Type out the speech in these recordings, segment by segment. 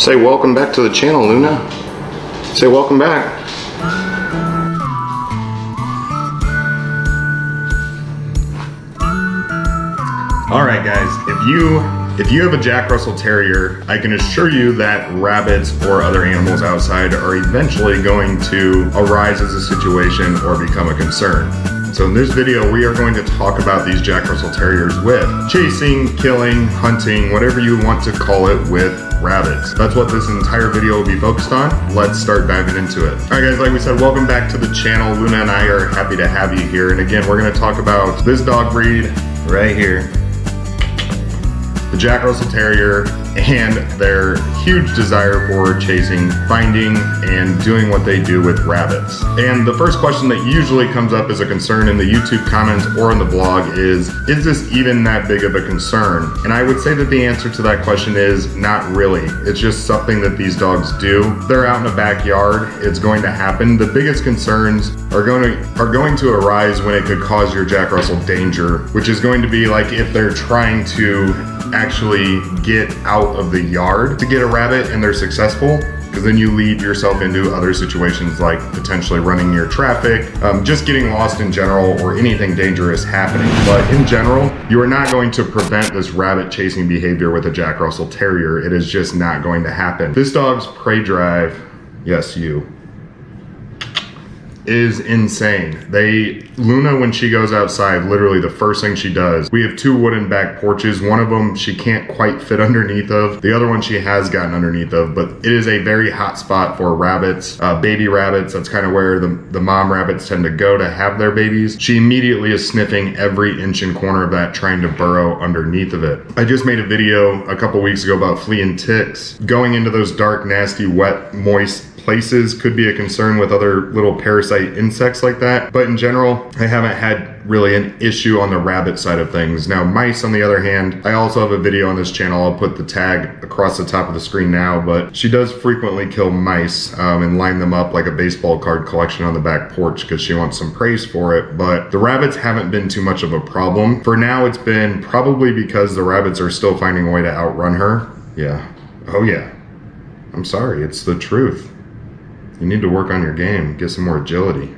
Say welcome back to the channel, Luna. Say welcome back. Alright guys, if you have a Jack Russell Terrier, I can assure you that rabbits or other animals outside are eventually going to arise as a situation or become a concern. So in this video, we are going to talk about these Jack Russell Terriers with chasing, killing, hunting, whatever you want to call it with rabbits. That's what this entire video will be focused on. Let's start diving into it. All right guys, like we said, welcome back to the channel. Luna and I are happy to have you here. And again, we're gonna talk about this dog breed right here, the Jack Russell Terrier, and their huge desire for chasing, finding, and doing what they do with rabbits. And the first question that usually comes up as a concern in the YouTube comments or in the blog is this even that big of a concern? And I would say that the answer to that question is not really. It's just something that these dogs do. They're out in the backyard, it's going to happen. The biggest concerns are going to arise when it could cause your Jack Russell danger, which is going to be like if they're trying to actually get out of the yard to get a rabbit and they're successful, because then you lead yourself into other situations like potentially running near traffic, just getting lost in general, or anything dangerous happening. But in general, you are not going to prevent this rabbit chasing behavior with a Jack Russell Terrier. It is just not going to happen. This dog's prey drive, yes, you, is insane. Luna, when she goes outside, literally the first thing she does, we have two wooden back porches. One of them she can't quite fit underneath of. The other one she has gotten underneath of, but it is a very hot spot for rabbits, baby rabbits. That's kind of where the mom rabbits tend to go to have their babies. She immediately is sniffing every inch and corner of that, trying to burrow underneath of it. I just made a video a couple weeks ago about flea and ticks. Going into those dark, nasty, wet, moist places could be a concern with other little parasite insects like that. But in general, I haven't had really an issue on the rabbit side of things. Now, mice, on the other hand, I also have a video on this channel. I'll put the tag across the top of the screen now, but she does frequently kill mice and line them up like a baseball card collection on the back porch because she wants some praise for it. But the rabbits haven't been too much of a problem. For now, it's been probably because the rabbits are still finding a way to outrun her. Yeah. Oh yeah. I'm sorry, it's the truth. You need to work on your game, get some more agility.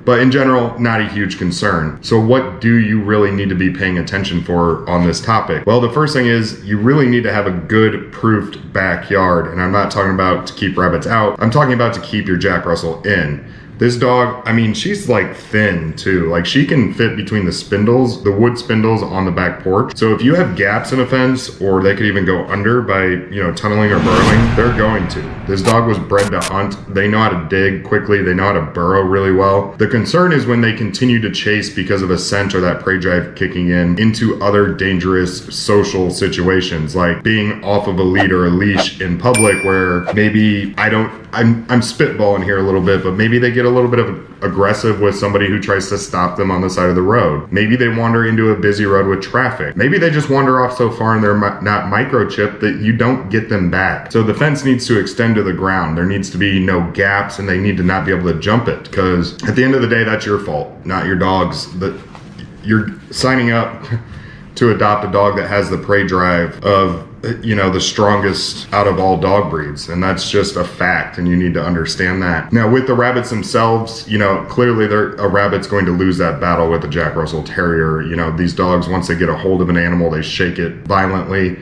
But in general, not a huge concern. So what do you really need to be paying attention for on this topic? Well, the first thing is you really need to have a good proofed backyard. And I'm not talking about to keep rabbits out. I'm talking about to keep your Jack Russell in. This dog, I mean, she's like thin too. Like she can fit between the spindles, the wood spindles on the back porch. So if you have gaps in a fence, or they could even go under by, you know, tunneling or burrowing, they're going to. This dog was bred to hunt. They know how to dig quickly. They know how to burrow really well. The concern is when they continue to chase because of a scent or that prey drive kicking in into other dangerous social situations, like being off of a lead or a leash in public where maybe I'm spitballing here a little bit, but maybe they get a little bit of aggressive with somebody who tries to stop them on the side of the road. Maybe they wander into a busy road with traffic. Maybe they just wander off so far and they're not microchipped that you don't get them back. So the fence needs to extend to the ground. There needs to be no gaps, and they need to not be able to jump it, because at the end of the day, that's your fault, not your dog's. That you're signing up to adopt a dog that has the prey drive of, you know, the strongest out of all dog breeds, and that's just a fact, and you need to understand that. Now, with the rabbits themselves, you know, clearly a rabbit's going to lose that battle with a Jack Russell Terrier. You know, these dogs, once they get a hold of an animal, they shake it violently.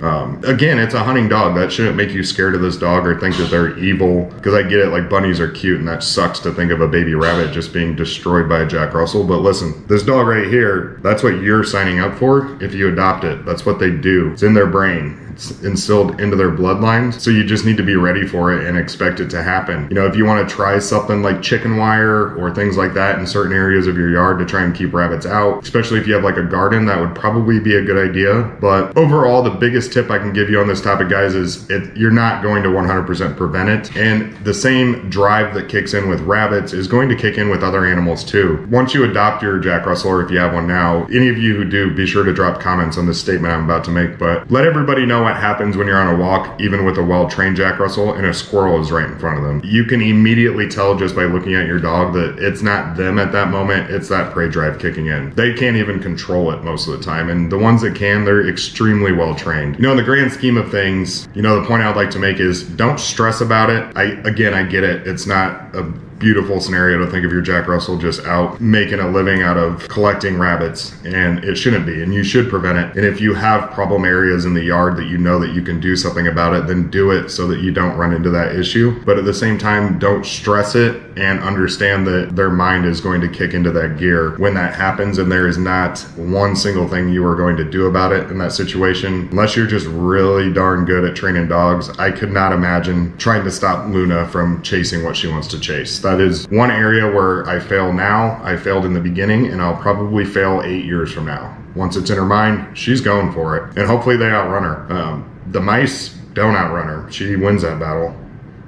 Again, it's a hunting dog. That shouldn't make you scared of this dog or think that they're evil, because I get it, like bunnies are cute, and that sucks to think of a baby rabbit just being destroyed by a Jack Russell. But listen, this dog right here, that's what you're signing up for if you adopt it. That's what they do. It's in their brain. It's instilled into their bloodlines. So you just need to be ready for it and expect it to happen. You know, if you want to try something like chicken wire or things like that in certain areas of your yard to try and keep rabbits out, especially if you have like a garden, that would probably be a good idea. But overall, the biggest tip I can give you on this topic, guys, is you're not going to 100% prevent it. And the same drive that kicks in with rabbits is going to kick in with other animals too. Once you adopt your Jack Russell, or if you have one now, any of you who do, be sure to drop comments on this statement I'm about to make. But let everybody know what happens when you're on a walk, even with a well-trained Jack Russell, and a squirrel is right in front of them. You can immediately tell just by looking at your dog that it's not them at that moment, it's that prey drive kicking in. They can't even control it most of the time, and the ones that can, they're extremely well trained. You know, in the grand scheme of things, you know, the point I'd like to make is don't stress about it. I get it. It's not a beautiful scenario to think of your Jack Russell just out making a living out of collecting rabbits, and it shouldn't be, and you should prevent it. And if you have problem areas in the yard that you know that you can do something about it, then do it so that you don't run into that issue. But at the same time, don't stress it, and understand that their mind is going to kick into that gear when that happens, and there is not one single thing you are going to do about it in that situation. Unless you're just really darn good at training dogs, I could not imagine trying to stop Luna from chasing what she wants to chase. That is one area where I fail now. I failed in the beginning, and I'll probably fail 8 years from now. Once it's in her mind, she's going for it, and hopefully they outrun her. The mice don't outrun her. She wins that battle,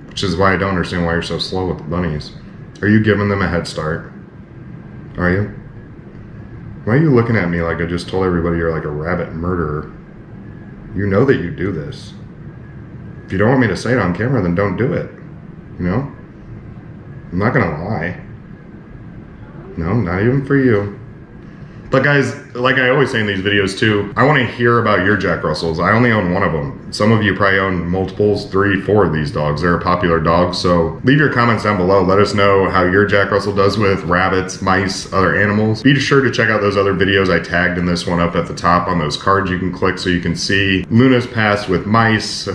which is why I don't understand why you're so slow with the bunnies. Are you giving them a head start? Are you? Why are you looking at me like I just told everybody you're like a rabbit murderer? You know that you do this. If you don't want me to say it on camera, then don't do it. You know? I'm not gonna lie. No, not even for you. But guys, like I always say in these videos too, I want to hear about your Jack Russells. I only own one of them. Some of you probably own multiples, 3, 4 of these dogs. They're a popular dog, so leave your comments down below. Let us know how your Jack Russell does with rabbits, mice, other animals. Be sure to check out those other videos I tagged in this one up at the top on those cards you can click so you can see Luna's past with mice,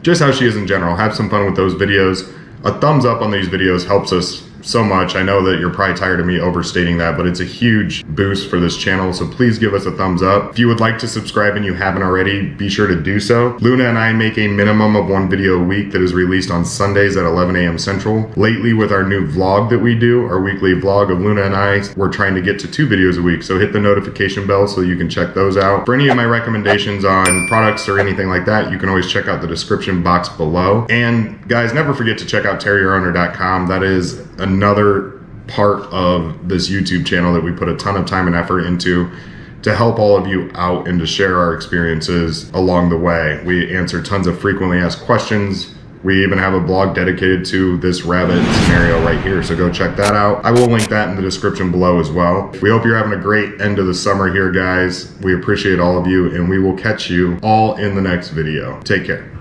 just how she is in general. Have some fun with those videos. A thumbs up on these videos helps us so much. I know that you're probably tired of me overstating that, but it's a huge boost for this channel, so please give us a thumbs up. If you would like to subscribe and you haven't already, be sure to do so. Luna and I make a minimum of 1 video a week that is released on Sundays at 11 a.m. Central. Lately, with our new vlog that we do, our weekly vlog of Luna and I, we're trying to get to 2 videos a week, so hit the notification bell so you can check those out. For any of my recommendations on products or anything like that, you can always check out the description box below. And guys, never forget to check out terrierowner.com. That is another part of this YouTube channel that we put a ton of time and effort into to help all of you out and to share our experiences along the way. We answer tons of frequently asked questions. We even have a blog dedicated to this rabbit scenario right here, so go check that out. I will link that in the description below as well. We hope you're having a great end of the summer here, guys. We appreciate all of you, and we will catch you all in the next video. Take care.